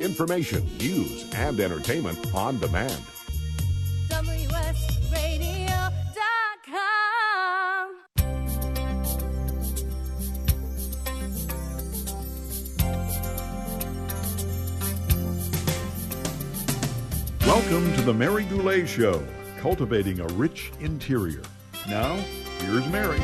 information, news, and entertainment on demand. WSRadio.com. Welcome to the Mary Goulet Show, cultivating a rich interior. Now, here's Mary.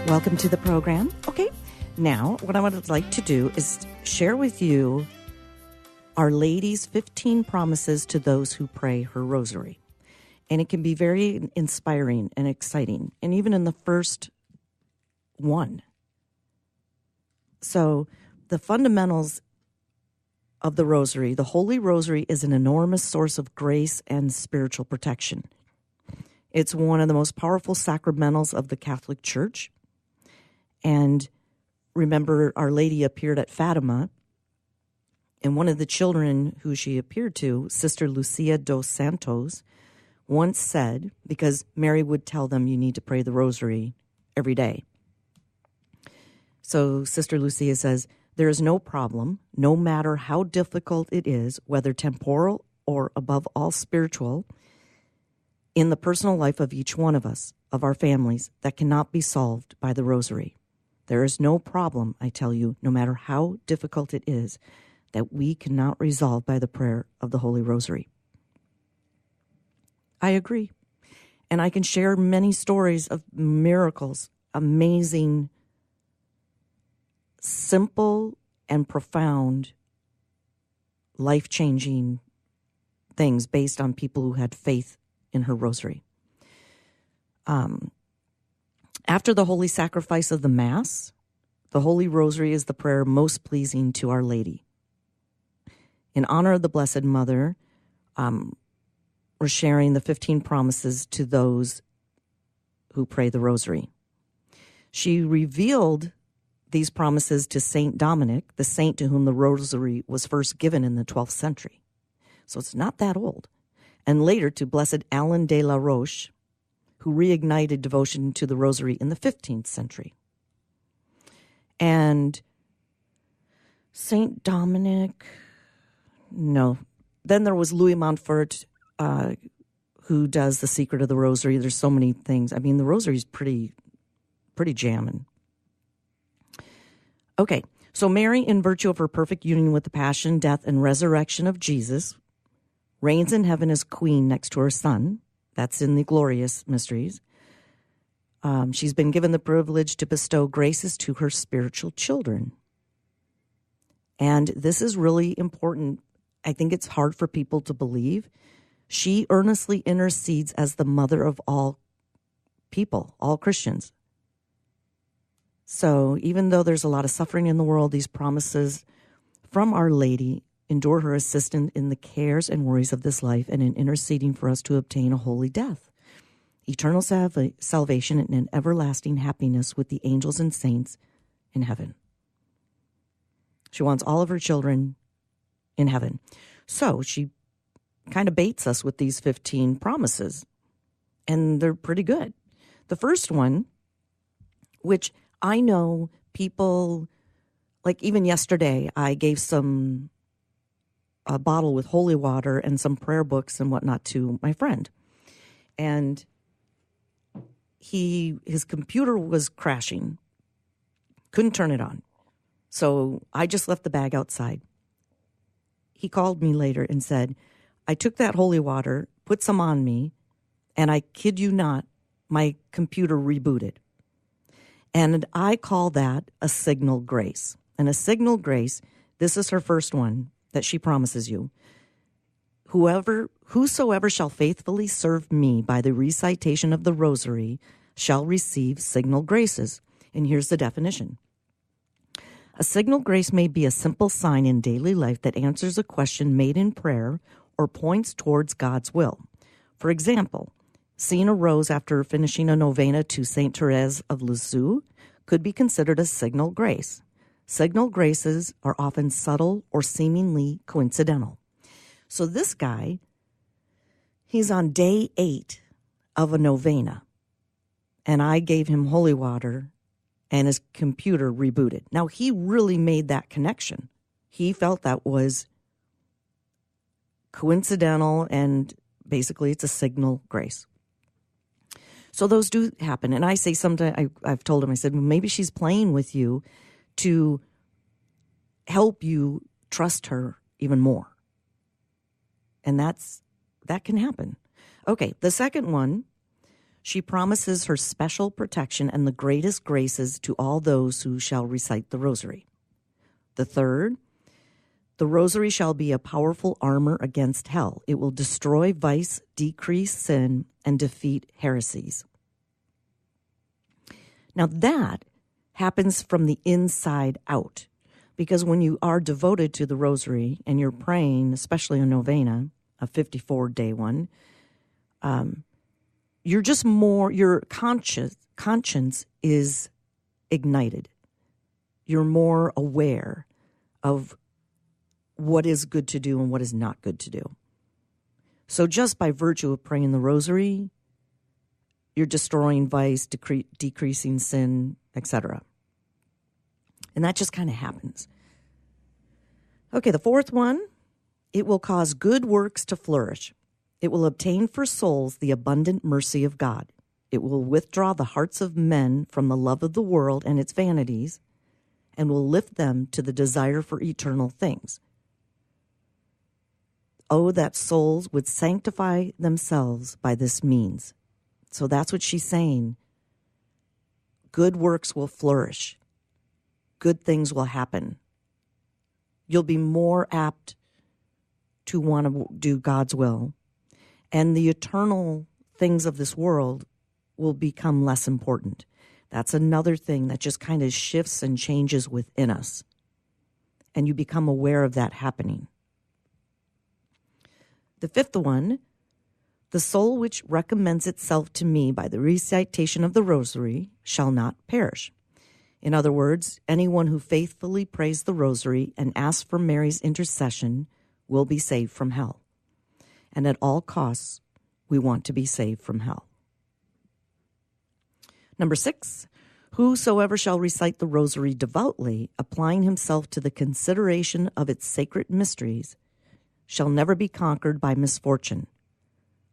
Welcome to the program. Okay, now what I would like to do is share with you Our Lady's 15 promises to those who pray her rosary. And it can be very inspiring and exciting, and even in the first one. So the fundamentals of the rosary, the Holy Rosary is an enormous source of grace and spiritual protection. It's one of the most powerful sacramentals of the Catholic Church. And remember, Our Lady appeared at Fatima, and one of the children who she appeared to, Sister Lucia dos Santos, once said, because Mary would tell them you need to pray the rosary every day. So Sister Lucia says, there is no problem, no matter how difficult it is, whether temporal or above all spiritual, in the personal life of each one of us, of our families, that cannot be solved by the rosary. There is no problem, I tell you, no matter how difficult it is, that we cannot resolve by the prayer of the Holy Rosary. I agree. And I can share many stories of miracles, amazing, simple and profound, life-changing things based on people who had faith in her rosary. After the holy sacrifice of the Mass, the Holy Rosary is the prayer most pleasing to Our Lady. In honor of the Blessed Mother, we're sharing the 15 promises to those who pray the rosary. She revealed these promises to Saint Dominic, the saint to whom the rosary was first given in the 12th century. So it's not that old. And later to Blessed Alan de la Roche, who reignited devotion to the rosary in the 15th century. And Saint Dominic, no. Then there was Louis Montfort, who does the Secret of the Rosary. There's so many things. I mean, the rosary's pretty jamming. Okay, so Mary, in virtue of her perfect union with the passion, death, and resurrection of Jesus, reigns in heaven as queen next to her son. That's in the glorious mysteries. She's been given the privilege to bestow graces to her spiritual children. And this is really important. I think it's hard for people to believe. She earnestly intercedes as the mother of all people, all Christians. So even though there's a lot of suffering in the world, these promises from Our Lady endure her assistance in the cares and worries of this life and in interceding for us to obtain a holy death, eternal salvation, and an everlasting happiness with the angels and saints in heaven. She wants all of her children in heaven. So she kind of baits us with these 15 promises, and they're pretty good. The first one, which I know people, like even yesterday, I gave a bottle with holy water and some prayer books and whatnot to my friend. And his computer was crashing. Couldn't turn it on. So I just left the bag outside. He called me later and said, I took that holy water, put some on me, and I kid you not, my computer rebooted. And I call that a signal grace. And a signal grace, this is her first one that she promises you. Whosoever shall faithfully serve me by the recitation of the rosary shall receive signal graces. And here's the definition. A signal grace may be a simple sign in daily life that answers a question made in prayer or points towards God's will. For example, seeing a rose after finishing a novena to Saint Therese of Lisieux could be considered a signal grace. Signal graces are often subtle or seemingly coincidental. So this guy, he's on day 8 of a novena, and I gave him holy water, and his computer rebooted. Now, he really made that connection. He felt that was coincidental, and basically it's a signal grace. So those do happen. And I say sometimes, I've told him, I said, well, maybe she's playing with you to help you trust her even more. And that can happen. Okay, the second one, she promises her special protection and the greatest graces to all those who shall recite the rosary. The third, the rosary shall be a powerful armor against hell. It will destroy vice, decrease sin, and defeat heresies. Now that happens from the inside out, because when you are devoted to the rosary and you're praying, especially a novena, a 54-day one, you're just more, your conscience is ignited. You're more aware of what is good to do and what is not good to do. So just by virtue of praying the rosary, you're destroying vice, decreasing sin, etc. And that just kind of happens. Okay, the fourth one, it will cause good works to flourish. It will obtain for souls the abundant mercy of God. It will withdraw the hearts of men from the love of the world and its vanities, and will lift them to the desire for eternal things. Oh, that souls would sanctify themselves by this means. So that's what she's saying. Good works will flourish. Good things will happen. You'll be more apt to want to do God's will. And the eternal things of this world will become less important. That's another thing that just kind of shifts and changes within us. And you become aware of that happening. The fifth one, the soul which recommends itself to me by the recitation of the rosary shall not perish. In other words, anyone who faithfully prays the rosary and asks for Mary's intercession will be saved from hell. And at all costs, we want to be saved from hell. Number 6, whosoever shall recite the rosary devoutly, applying himself to the consideration of its sacred mysteries, shall never be conquered by misfortune.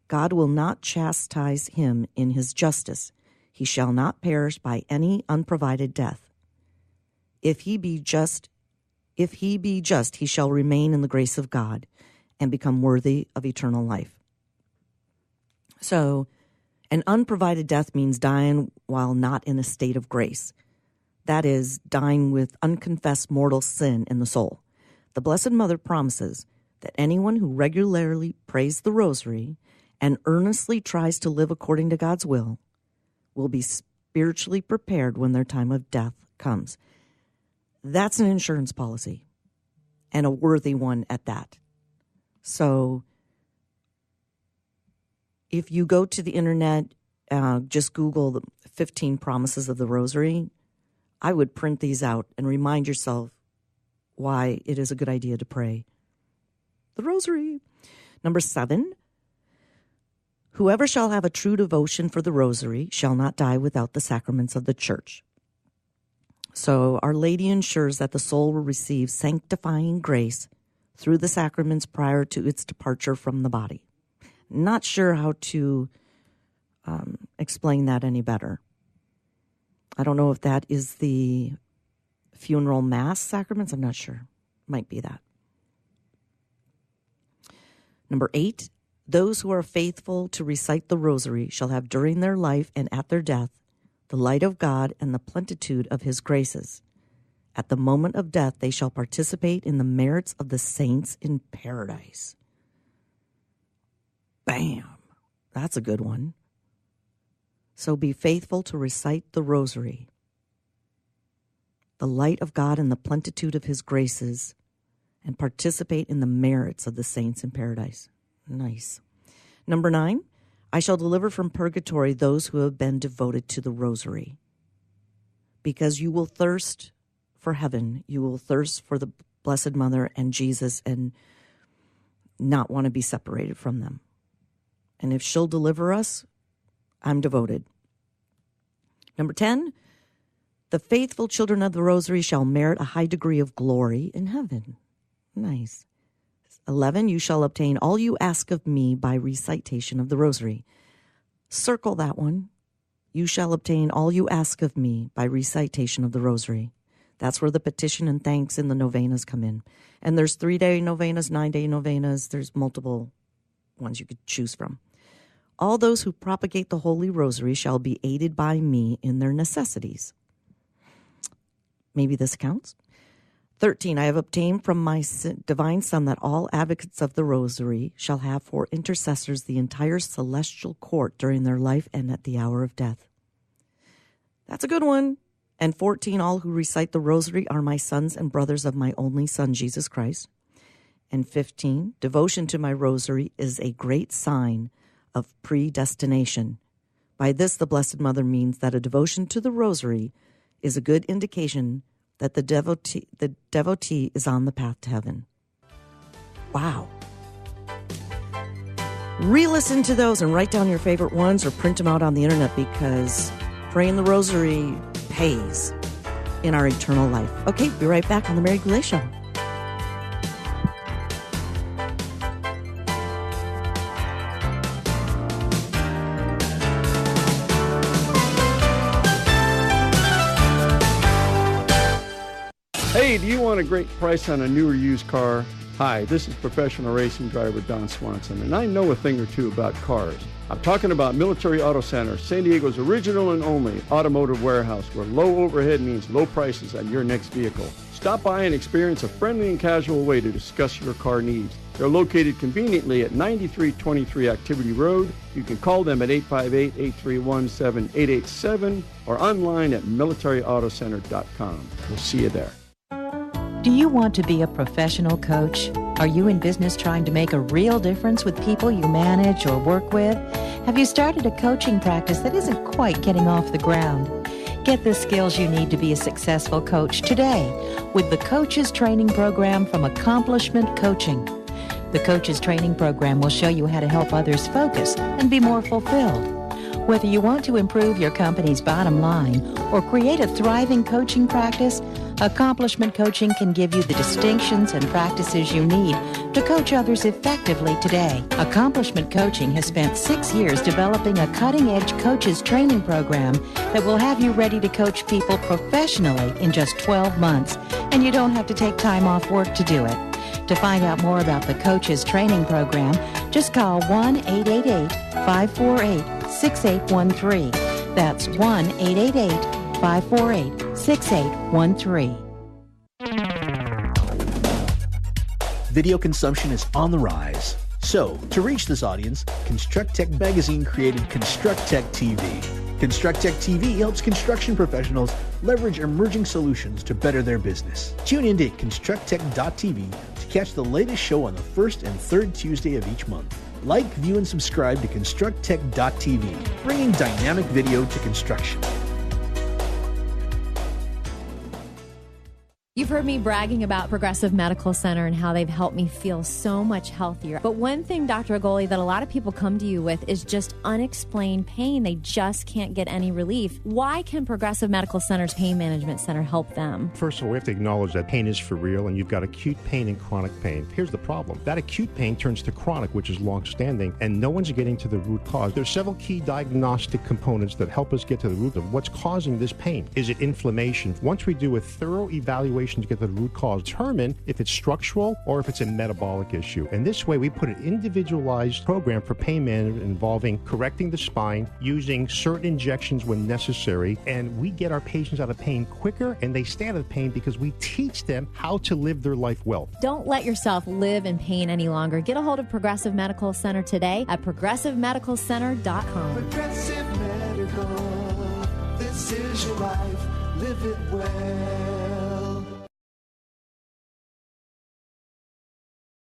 God will not chastise him in his justice. He shall not perish by any unprovided death. If he be just, he shall remain in the grace of God and become worthy of eternal life. So, an unprovided death means dying while not in a state of grace. That is, dying with unconfessed mortal sin in the soul. The Blessed Mother promises that anyone who regularly prays the rosary and earnestly tries to live according to God's will be spiritually prepared when their time of death comes. That's an insurance policy, and a worthy one at that. So if you go to the internet, just Google the 15 promises of the rosary, I would print these out and remind yourself why it is a good idea to pray the rosary. Number 7, whoever shall have a true devotion for the rosary shall not die without the sacraments of the church. So Our Lady ensures that the soul will receive sanctifying grace through the sacraments prior to its departure from the body. Not sure how to explain that any better. I don't know if that is the funeral mass sacraments. I'm not sure. Might be that. Number 8, those who are faithful to recite the rosary shall have during their life and at their death the light of God and the plenitude of his graces. At the moment of death, they shall participate in the merits of the saints in paradise. Bam! That's a good one. So be faithful to recite the rosary. The light of God and the plenitude of his graces, and participate in the merits of the saints in paradise. Nice. Number 9, I shall deliver from purgatory those who have been devoted to the rosary. Because you will thirst for heaven. You will thirst for the Blessed Mother and Jesus and not want to be separated from them. And if she'll deliver us, I'm devoted. Number 10, the faithful children of the rosary shall merit a high degree of glory in heaven. Nice. 11, you shall obtain all you ask of me by recitation of the Rosary. Circle that one. You shall obtain all you ask of me by recitation of the Rosary. That's where the petition and thanks in the novenas come in. And there's 3-day novenas, 9-day novenas. There's multiple ones you could choose from. All those who propagate the Holy Rosary shall be aided by me in their necessities. Maybe this counts. 13, I have obtained from my divine Son that all advocates of the Rosary shall have for intercessors the entire celestial court during their life and at the hour of death. That's a good one. And 14, all who recite the Rosary are my sons and brothers of my only Son, Jesus Christ. And 15, devotion to my Rosary is a great sign of predestination. By this, the Blessed Mother means that a devotion to the Rosary is a good indication that the devotee is on the path to heaven. Wow. Re-listen to those and write down your favorite ones or print them out on the internet, because praying the Rosary pays in our eternal life. Okay, be right back on the Mary Goulet Show. Hey, do you want a great price on a new or used car? Hi, this is professional racing driver Don Swanson, and I know a thing or two about cars. I'm talking about Military Auto Center, San Diego's original and only automotive warehouse, where low overhead means low prices on your next vehicle. Stop by and experience a friendly and casual way to discuss your car needs. They're located conveniently at 9323 Activity Road. You can call them at 858-831-7887 or online at militaryautocenter.com. We'll see you there. Do you want to be a professional coach? Are you in business trying to make a real difference with people you manage or work with? Have you started a coaching practice that isn't quite getting off the ground? Get the skills you need to be a successful coach today with the Coaches Training Program from Accomplishment Coaching. The Coaches Training Program will show you how to help others focus and be more fulfilled. Whether you want to improve your company's bottom line or create a thriving coaching practice, Accomplishment Coaching can give you the distinctions and practices you need to coach others effectively today. Accomplishment Coaching has spent 6 years developing a cutting-edge coaches training program that will have you ready to coach people professionally in just 12 months, and you don't have to take time off work to do it. To find out more about the Coaches Training Program, just call 1-888-548-6813. That's 1-888-548-6813. Video consumption is on the rise. So, to reach this audience, Construct Tech Magazine created Construct Tech TV. Construct Tech TV helps construction professionals leverage emerging solutions to better their business. Tune in to ConstructTech.tv to catch the latest show on the first and third Tuesday of each month. Like, view, and subscribe to ConstructTech.tv, bringing dynamic video to construction. You've heard me bragging about Progressive Medical Center and how they've helped me feel so much healthier. But one thing, Dr. Agoli, that a lot of people come to you with is just unexplained pain. They just can't get any relief. Why can Progressive Medical Center's Pain Management Center help them? First of all, we have to acknowledge that pain is for real, and you've got acute pain and chronic pain. Here's the problem. That acute pain turns to chronic, which is long-standing, and no one's getting to the root cause. There's several key diagnostic components that help us get to the root of what's causing this pain. Is it inflammation? Once we do a thorough evaluation to get to the root cause, determine if it's structural or if it's a metabolic issue. And this way, we put an individualized program for pain management involving correcting the spine, using certain injections when necessary, and we get our patients out of pain quicker, and they stay out of pain because we teach them how to live their life well. Don't let yourself live in pain any longer. Get a hold of Progressive Medical Center today at progressivemedicalcenter.com. Progressive Medical, this is your life, live it well.